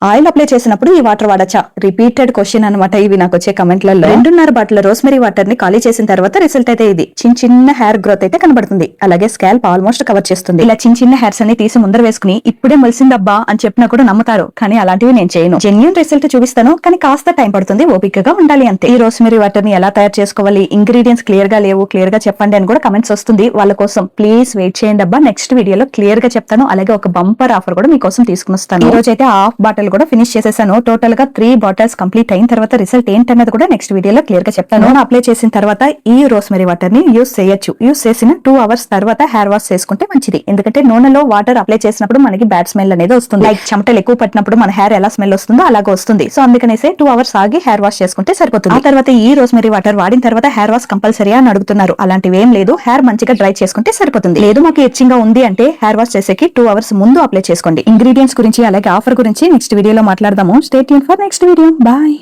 Oil apply చేసినప్పుడు ఈ water వాడచ్చా? రిపీటెడ్ క్వశ్చన్ అనమాట ఇవి నాకు వచ్చే కమెంట్లలో. 2.5 బాటిల్ రోస్మెరీ వాటర్ ని ఖాళీ చేసిన తర్వాత రిజల్ట్ అయితే ఇది. చిన్న హెయిర్ గ్రోత్ అయితే కనబడుతుంది. అలాగే స్కాల్ప్ ఆల్మోస్ట్ కవర్ చేస్తుంది. ఇలా చిన్న హెయిర్స్ అన్ని తీసి ముందర వేసుకుని ఇప్పుడే మొలిసిందబ్బా అని చెప్పినా కూడా నమ్ముతారు. కానీ అలాంటివి నేను చేయను. జెన్యూన్ రిజల్ట్ చూపిస్తాను, కానీ కాస్త టైం పడుతుంది, ఓపికగా ఉండాలి అంతే. ఈ రోస్మెరీ వాటర్ ని ఎలా తయారు చేసుకోవాలి, ఇంగ్రీడియంట్స్ క్లియర్ గా లేవు, క్లియర్ గా చెప్పండి అని కూడా కమెంట్స్ వస్తుంది. వాళ్ళ కోసం ప్లీజ్ వెయిట్ చేయండి అబ్బా, నెక్స్ట్ వీడియోలో క్లియర్ గా చెప్తాను. అలాగే ఒక బంపర్ ఆఫర్ కూడా మీకోసం తీసుకుని వస్తాను. ఈ రోజు అయితే హాఫ్ బాటిల్ కూడా ఫినిష్ చేసేసాను. టోటల్ గా 3 బాటిల్స్ కంప్లీట్ అయిన తర్వాత రిజల్ట్ ఏంటన్నది కూడా నెక్స్ట్ వీడియోలో క్లియర్ గా చెప్తాను. అప్లై చేసిన తర్వాత ఈ రోస్మెరీ వాటర్ ని యూస్ చేయొచ్చు. యూస్ చేసిన 2 అవర్స్ తర్వాత హెయిర్ వాష్ చేసుకుంటే మంచిది. ఎందుకంటే నూనెలో వాటర్ అప్లై చేసినప్పుడు మనకి బ్యాడ్ స్మెల్ అనేది వస్తుంది. లైక్ చెమటలు ఎక్కువ పట్టినప్పుడు మన హెయిర్ ఎలా స్మెల్ వస్తుందో అలాగే వస్తుంది. సో అందుకనేసి 2 అవర్స్ ఆగి హెయిర్ వాష్ చేసుకుంటే సరిపోతుంది. ఆ తర్వాత ఈ రోస్మెరీ వాటర్ వాడిన తర్వాత హెయిర్ వాష్ కంపల్సరీ అని అడుగుతున్నారు. అలాంటివి ఏం లేదు, హెయిర్ మంచిగా డ్రై చేసుకుంటే సరిపోతుంది. లేదు మాకు ఇచ్చింగ్ గా ఉంది అంటే హెయిర్ వాష్ చేసేకి 2 అవర్స్ ముందు అప్లై చేసుకోండి. ఇంగ్రీడియంట్స్ గురించి అలాగే ఆఫర్ గురించి నెక్స్ట్ వీడియోలో మాట్లాడదాము. Stay tune for next video. Bye.